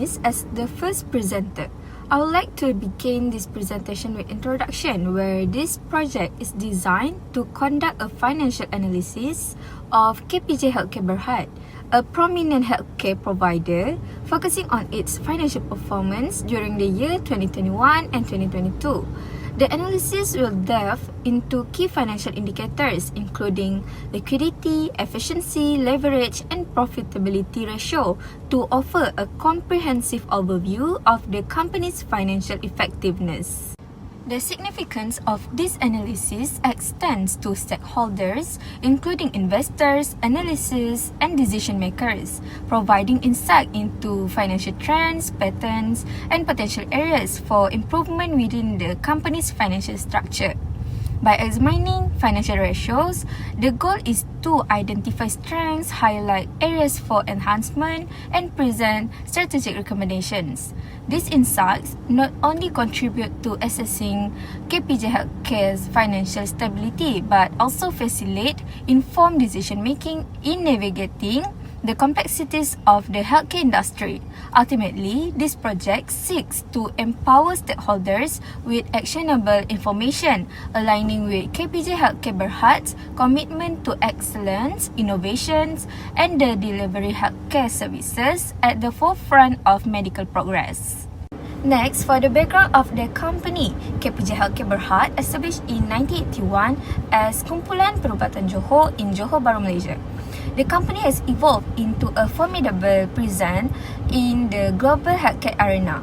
Dennis as the first presenter. I would like to begin this presentation with introduction, where this project is designed to conduct a financial analysis of KPJ Healthcare Berhad, a prominent healthcare provider focusing on its financial performance during the year 2021 and 2022. The analysis will delve into key financial indicators including liquidity, efficiency, leverage, and profitability ratio to offer a comprehensive overview of the company's financial effectiveness. The significance of this analysis extends to stakeholders, including investors, analysts, and decision makers, providing insight into financial trends, patterns, and potential areas for improvement within the company's financial structure. By examining financial ratios, the goal is to identify strengths, highlight areas for enhancement, and present strategic recommendations. These insights not only contribute to assessing KPJ Healthcare's financial stability, but also facilitate informed decision-making in navigating the complexities of the healthcare industry. Ultimately, this project seeks to empower stakeholders with actionable information, aligning with KPJ Healthcare Berhad's commitment to excellence, innovations, and the delivery healthcare services at the forefront of medical progress. Next, for the background of the company, KPJ Healthcare Berhad established in 1981 as Kumpulan Perubatan Johor in Johor Bahru, Malaysia. The company has evolved into a formidable presence in the global healthcare arena.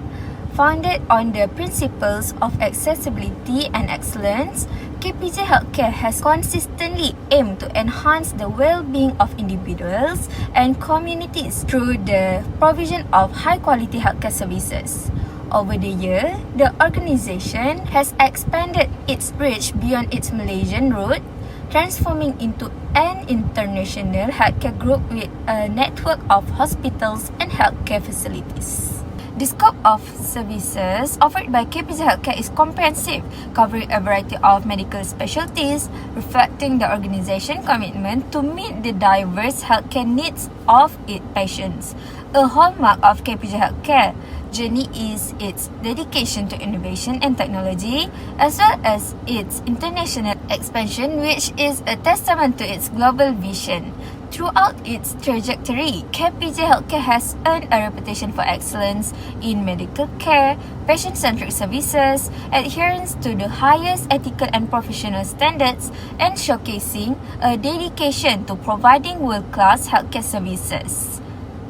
Founded on the principles of accessibility and excellence, KPJ Healthcare has consistently aimed to enhance the well-being of individuals and communities through the provision of high-quality healthcare services. Over the year, the organisation has expanded its reach beyond its Malaysian root, transforming into an international healthcare group with a network of hospitals and healthcare facilities. The scope of services offered by KPJ Healthcare is comprehensive, covering a variety of medical specialties, reflecting the organization's commitment to meet the diverse healthcare needs of its patients. A hallmark of KPJ Healthcare journey is its dedication to innovation and technology, as well as its international expansion, which is a testament to its global vision. Throughout its trajectory, KPJ Healthcare has earned a reputation for excellence in medical care, patient-centric services, adherence to the highest ethical and professional standards, and showcasing a dedication to providing world-class healthcare services.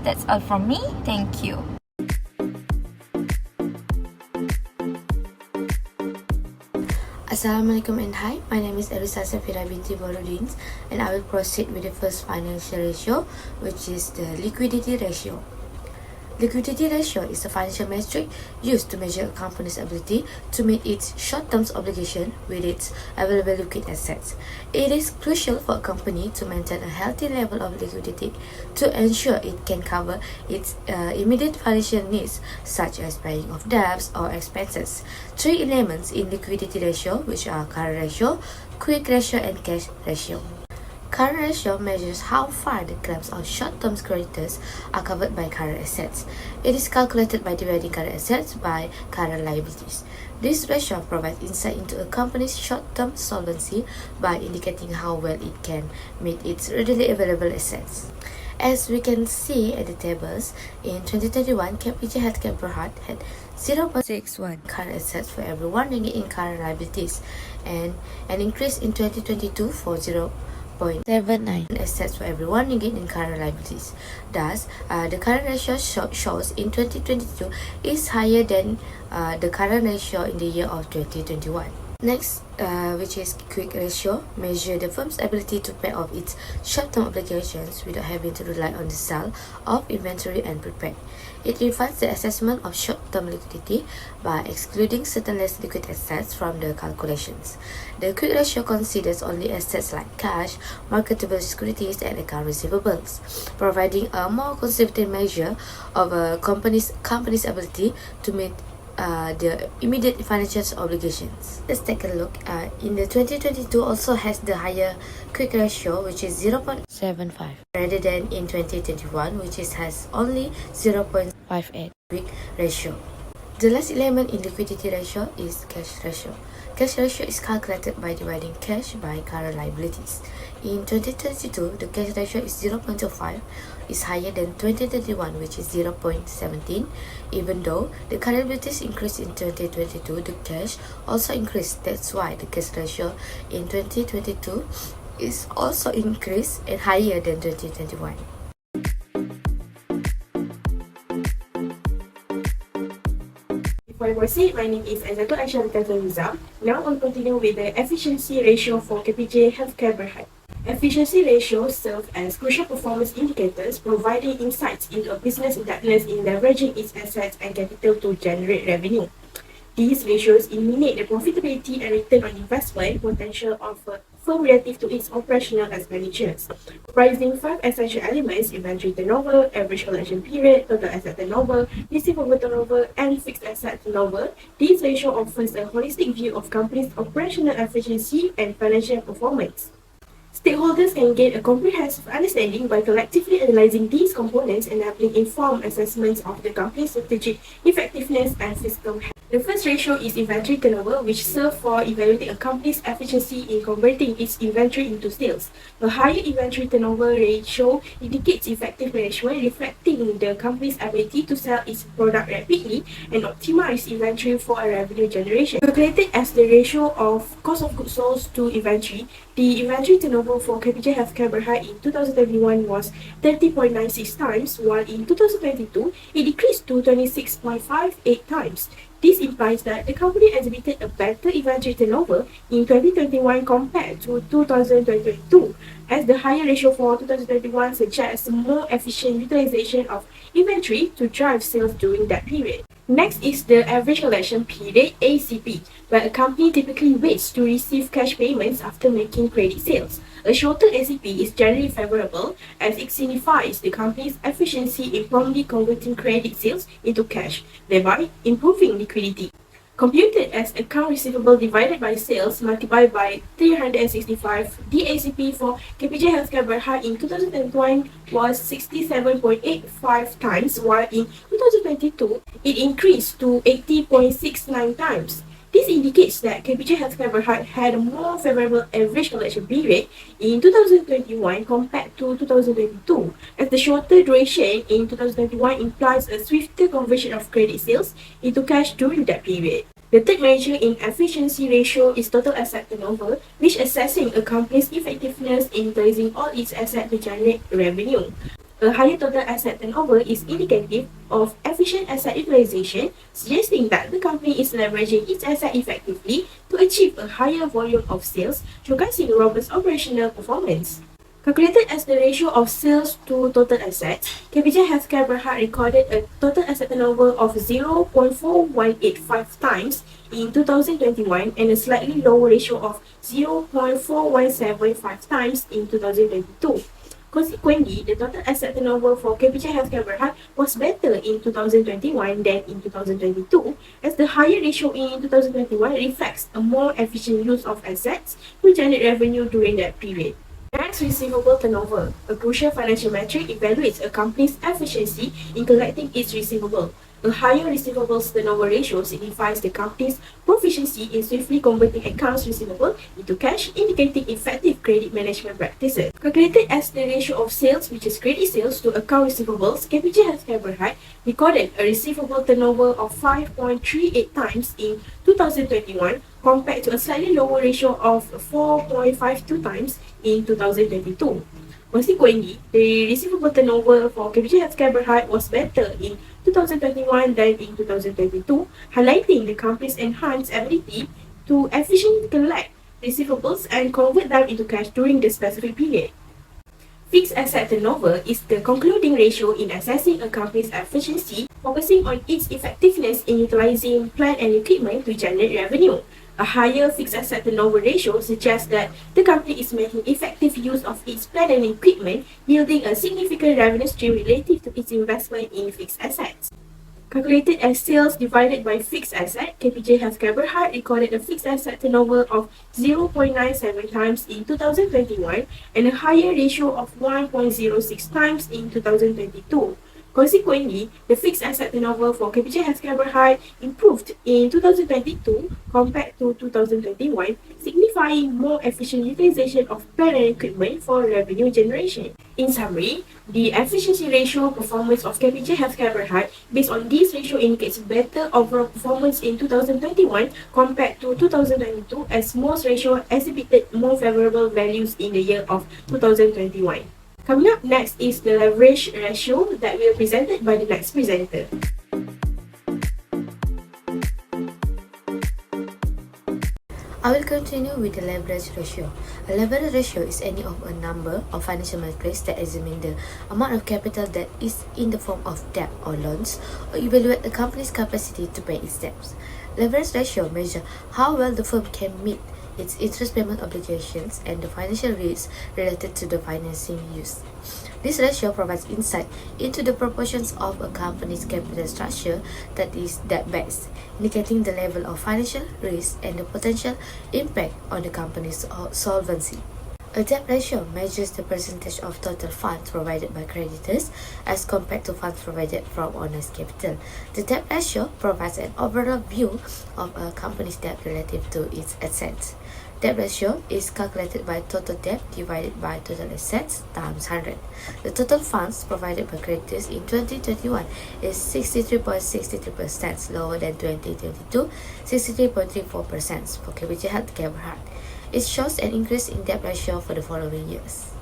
That's all from me. Thank you. Assalamualaikum and hi, my name is Elisa Safira binti Borudins, and I will proceed with the first financial ratio, which is the liquidity ratio. Liquidity ratio is a financial metric used to measure a company's ability to meet its short-term obligation with its available liquid assets. It is crucial for a company to maintain a healthy level of liquidity to ensure it can cover its immediate financial needs, such as paying off debts or expenses. Three elements in liquidity ratio, which are current ratio, quick ratio, and cash ratio. Current ratio measures how far the claims of short-term creditors are covered by current assets. It is calculated by dividing current assets by current liabilities. This ratio provides insight into a company's short-term solvency by indicating how well it can meet its readily available assets. As we can see at the tables, in 2021, KPJ Healthcare Berhad had 0.61 current assets for every RM1 in current liabilities, and an increase in 2022 for 0.79 assets for every RM1 in current liabilities. Thus, the current ratio shows in 2022 is higher than the current ratio in the year of 2021. Next, which is quick ratio, measure the firm's ability to pay off its short-term obligations without having to rely on the sale of inventory and prepaid. It refines the assessment of short-term liquidity by excluding certain less liquid assets from the calculations. The quick ratio considers only assets like cash, marketable securities, and account receivables, providing a more conservative measure of a company's ability to meet the immediate financial obligations. Let's take a look. In the 2022 also has the higher quick ratio, which is 0.75, rather than in 2021, which has only 0.58 quick ratio. The last element in liquidity ratio is cash ratio. Cash ratio is calculated by dividing cash by current liabilities. In 2022, the cash ratio is 0.25, is higher than 2021, which is 0.17. Even though the current liabilities increased in 2022, the cash also increased. That's why the cash ratio in 2022 is also increased and higher than 2021. Before I proceed, my name is Aizatul Aisyah Rizam. Now I'll continue with the efficiency ratio for KPJ Healthcare Berhad. Efficiency ratios serve as crucial performance indicators, providing insights into a business effectiveness in leveraging its assets and capital to generate revenue. These ratios illuminate the profitability and return on investment potential of a firm relative to its operational expenditures. Comprising 5 essential elements: inventory turnover, average collection period, total asset turnover, receivable turnover, and fixed asset turnover, this ratio offers a holistic view of company's operational efficiency and financial performance. Stakeholders can gain a comprehensive understanding by collectively analyzing these components, enabling informed assessments of the company's strategic effectiveness and fiscal health. The first ratio is inventory turnover, which serves for evaluating a company's efficiency in converting its inventory into sales. A higher inventory turnover ratio indicates effective management, reflecting the company's ability to sell its product rapidly and optimize inventory for a revenue generation. Calculated as the ratio of cost of goods sold to inventory, the inventory turnover for KPJ Healthcare Berhad in 2021 was 30.96 times, while in 2022, it decreased to 26.58 times. This implies that the company exhibited a better inventory turnover in 2021 compared to 2022, as the higher ratio for 2021 suggests more efficient utilization of inventory to drive sales during that period. Next is the average collection period, ACP, where a company typically waits to receive cash payments after making credit sales. A shorter ACP is generally favorable, as it signifies the company's efficiency in promptly converting credit sales into cash, thereby improving liquidity. Computed as account receivable divided by sales multiplied by 365, the ACP for KPJ Healthcare Berhad in 2021 was 67.85 times, while in 2022, it increased to 80.69 times. This indicates that KPJ Healthcare Berhad had a more favorable average collection period in 2021 compared to 2022, as the shorter duration in 2021 implies a swifter conversion of credit sales into cash during that period. The third measure in efficiency ratio is total asset turnover, which assessing a company's effectiveness in utilizing all its assets to generate revenue. A higher total asset turnover is indicative of efficient asset utilization, suggesting that the company is leveraging its asset effectively to achieve a higher volume of sales, showcasing robust operational performance. Calculated as the ratio of sales to total assets, KPJ Healthcare Berhad recorded a total asset turnover of 0.4185 times in 2021 and a slightly lower ratio of 0.4175 times in 2022. Consequently, the total asset turnover for KPJ Healthcare Berhad was better in 2021 than in 2022, as the higher ratio in 2021 reflects a more efficient use of assets to generate revenue during that period. Next, receivable turnover. A crucial financial metric evaluates a company's efficiency in collecting its receivable. A higher receivables turnover ratio signifies the company's proficiency in swiftly converting accounts receivable into cash, indicating effective credit management practices. Calculated as the ratio of sales, which is credit sales, to account receivables, KPJ Healthcare Berhad recorded a receivable turnover of 5.38 times in 2021 compared to a slightly lower ratio of 4.52 times in 2022. Consequently, the receivable turnover for KPJ Healthcare Berhad was better in 2021 than in 2022, highlighting the company's enhanced ability to efficiently collect receivables and convert them into cash during the specific period. Fixed asset turnover is the concluding ratio in assessing a company's efficiency, focusing on its effectiveness in utilizing plant and equipment to generate revenue. A higher fixed asset turnover ratio suggests that the company is making effective use of its plant and equipment, yielding a significant revenue stream relative to its investment in fixed assets. Calculated as sales divided by fixed asset, KPJ Healthcare Berhad recorded a fixed asset turnover of 0.97 times in 2021 and a higher ratio of 1.06 times in 2022. Consequently, the fixed asset turnover for KPJ Healthcare Berhad improved in 2022 compared to 2021, signifying more efficient utilization of plant and equipment for revenue generation. In summary, the efficiency ratio performance of KPJ Healthcare Berhad based on this ratio indicates better overall performance in 2021 compared to 2022, as most ratio exhibited more favorable values in the year of 2021. Coming up next is the leverage ratio that will be presented by the next presenter. I will continue with the leverage ratio. A leverage ratio is any of a number of financial metrics that examine the amount of capital that is in the form of debt or loans, or evaluate a company's capacity to pay its debts. Leverage ratio measures how well the firm can meet its interest payment obligations and the financial risks related to the financing used. This ratio provides insight into the proportions of a company's capital structure that is debt-based, indicating the level of financial risk and the potential impact on the company's solvency. A debt ratio measures the percentage of total funds provided by creditors as compared to funds provided from owners' capital. The debt ratio provides an overall view of a company's debt relative to its assets. Debt ratio is calculated by total debt divided by total assets times 100. The total funds provided by creditors in 2021 is 63.63%, lower than 2022, 63.34% for KPJ Healthcare Berhad. It shows an increase in debt ratio for the following years.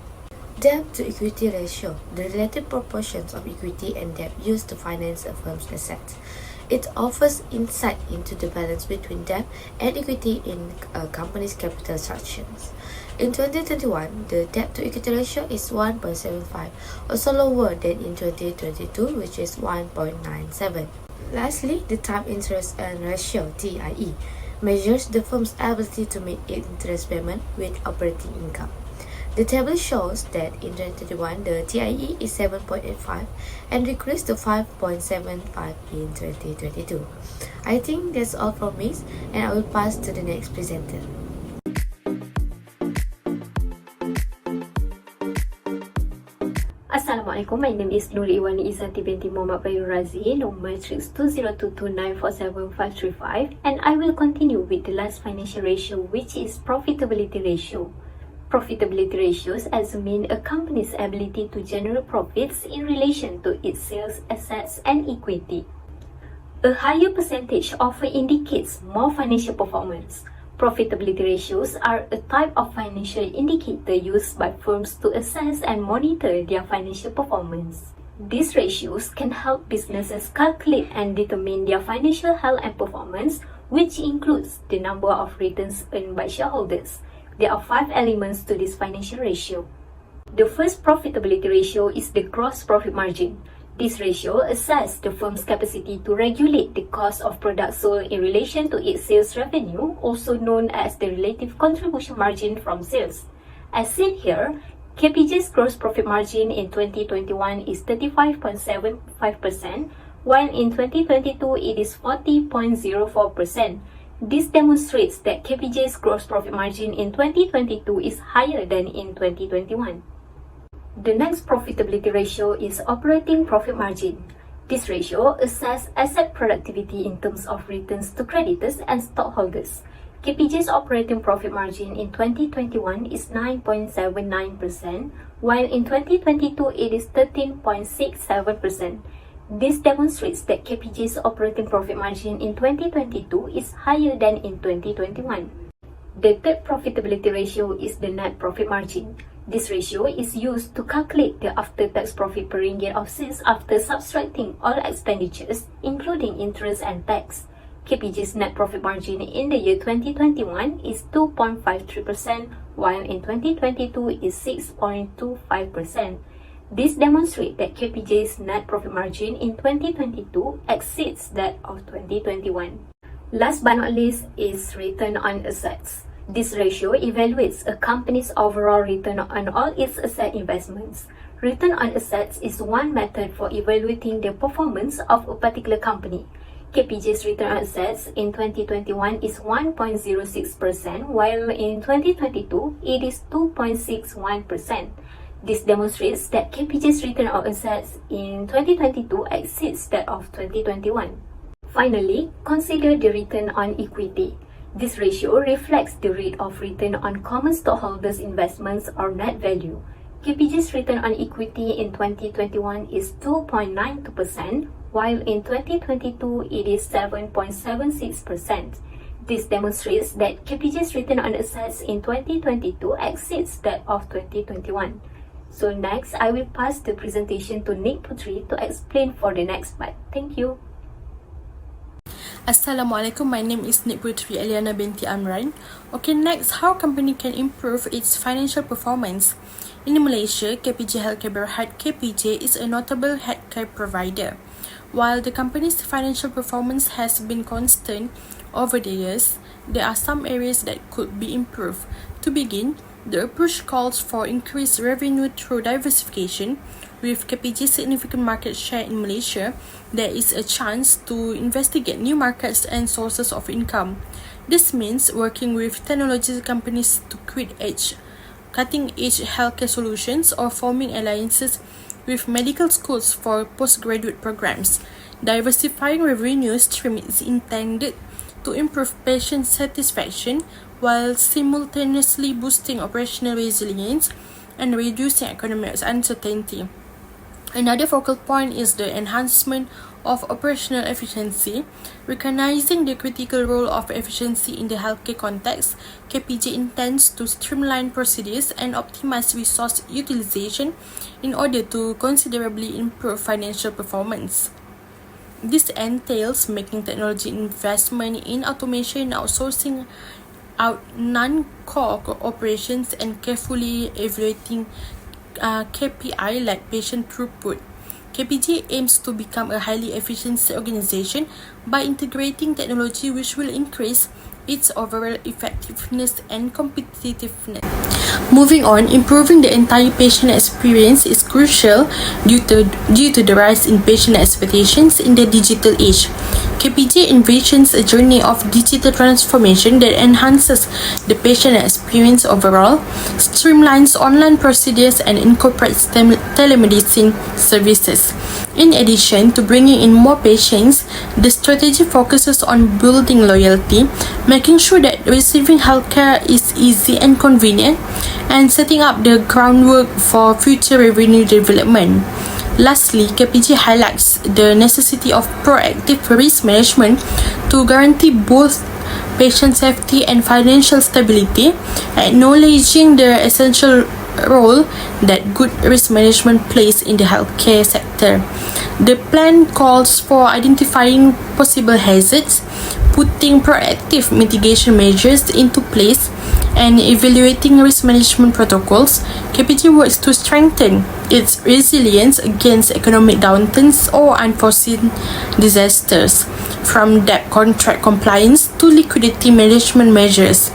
Debt to equity ratio, the relative proportions of equity and debt used to finance a firm's assets. It offers insight into the balance between debt and equity in a company's capital structures. In 2021, the debt to equity ratio is 1.75, also lower than in 2022, which is 1.97. Lastly, the time interest earned ratio, TIE, measures the firm's ability to meet its interest payment with operating income. The table shows that in 2021, the TIE is 7.85 and decreased to 5.75 in 2022. I think that's all from me, and I will pass to the next presenter. Assalamualaikum, my name is Nuri Iwani Izzati binti Muhammad Bayu Razi, number matrix 2022947535, and I will continue with the last financial ratio, which is profitability ratio. Profitability ratios examine a company's ability to generate profits in relation to its sales, assets, and equity. A higher percentage often indicates more financial performance. Profitability ratios are a type of financial indicator used by firms to assess and monitor their financial performance. These ratios can help businesses calculate and determine their financial health and performance, which includes the number of returns earned by shareholders. There are 5 elements to this financial ratio. The first profitability ratio is the gross profit margin. This ratio assesses the firm's capacity to regulate the cost of products sold in relation to its sales revenue, also known as the relative contribution margin from sales. As seen here, KPJ's gross profit margin in 2021 is 35.75%, while in 2022 it is 40.04%. This demonstrates that KPJ's gross profit margin in 2022 is higher than in 2021. The next profitability ratio is operating profit margin. This ratio assesses asset productivity in terms of returns to creditors and stockholders. KPJ's operating profit margin in 2021 is 9.79%, while in 2022 it is 13.67%. This demonstrates that KPJ's operating profit margin in 2022 is higher than in 2021. The third profitability ratio is the net profit margin. This ratio is used to calculate the after-tax profit per ringgit of sales after subtracting all expenditures, including interest and tax. KPJ's net profit margin in the year 2021 is 2.53%, while in 2022 is 6.25%. This demonstrates that KPJ's net profit margin in 2022 exceeds that of 2021. Last but not least is return on assets. This ratio evaluates a company's overall return on all its asset investments. Return on assets is one method for evaluating the performance of a particular company. KPJ's return on assets in 2021 is 1.06%, while in 2022, it is 2.61%. This demonstrates that KPJ's return on assets in 2022 exceeds that of 2021. Finally, consider the return on equity. This ratio reflects the rate of return on common stockholders' investments or net value. KPJ's return on equity in 2021 is 2.92%, while in 2022 it is 7.76%. This demonstrates that KPJ's return on assets in 2022 exceeds that of 2021. So next, I will pass the presentation to Nik Putri to explain for the next part. Thank you. Assalamualaikum, my name is Nik Putri Eliana binti Amran. Okay, next, how company can improve its financial performance. In Malaysia, KPJ Healthcare Berhad KPJ is a notable healthcare provider. While the company's financial performance has been constant over the years, there are some areas that could be improved. To begin, the approach calls for increased revenue through diversification. With KPJ's significant market share in Malaysia, there is a chance to investigate new markets and sources of income. This means working with technology companies to create cutting-edge healthcare solutions or forming alliances with medical schools for postgraduate programs. Diversifying revenue stream is intended to improve patient satisfaction while simultaneously boosting operational resilience and reducing economic uncertainty. Another focal point is the enhancement of operational efficiency. Recognizing the critical role of efficiency in the healthcare context, KPJ intends to streamline procedures and optimize resource utilization in order to considerably improve financial performance. This entails making technology investment in automation, outsourcing out non-core operations, and carefully evaluating KPI like patient throughput. KPJ aims to become a highly efficient organization by integrating technology which will increase its overall effectiveness and competitiveness. Moving on, improving the entire patient experience is crucial due to the rise in patient expectations in the digital age. KPJ envisions a journey of digital transformation that enhances the patient experience overall, streamlines online procedures, and incorporates telemedicine services. In addition to bringing in more patients, the strategy focuses on building loyalty, making sure that receiving healthcare is easy and convenient, and setting up the groundwork for future revenue development. Lastly, KPJ highlights the necessity of proactive risk management to guarantee both patient safety and financial stability, acknowledging the essential role that good risk management plays in the healthcare sector. The plan calls for identifying possible hazards, putting proactive mitigation measures into place, and evaluating risk management protocols. KPJ works to strengthen its resilience against economic downturns or unforeseen disasters, from debt contract compliance to liquidity management measures,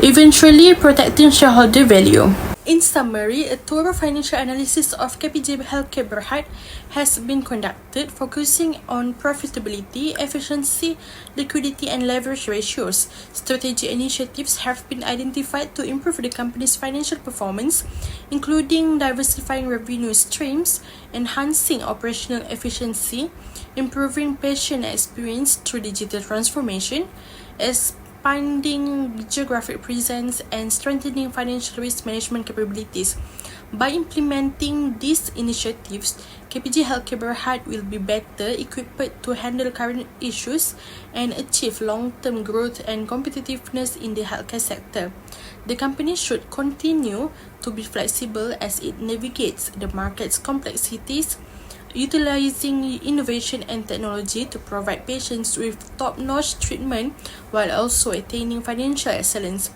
eventually protecting shareholder value. In summary, a thorough financial analysis of KPJ Healthcare Berhad has been conducted, focusing on profitability, efficiency, liquidity, and leverage ratios. Strategic initiatives have been identified to improve the company's financial performance, including diversifying revenue streams, enhancing operational efficiency, improving patient experience through digital transformation, expanding geographic presence, and strengthening financial risk management capabilities. By implementing these initiatives, KPJ Healthcare Berhad will be better equipped to handle current issues and achieve long-term growth and competitiveness in the healthcare sector. The company should continue to be flexible as it navigates the market's complexities, utilizing innovation and technology to provide patients with top-notch treatment while also attaining financial excellence.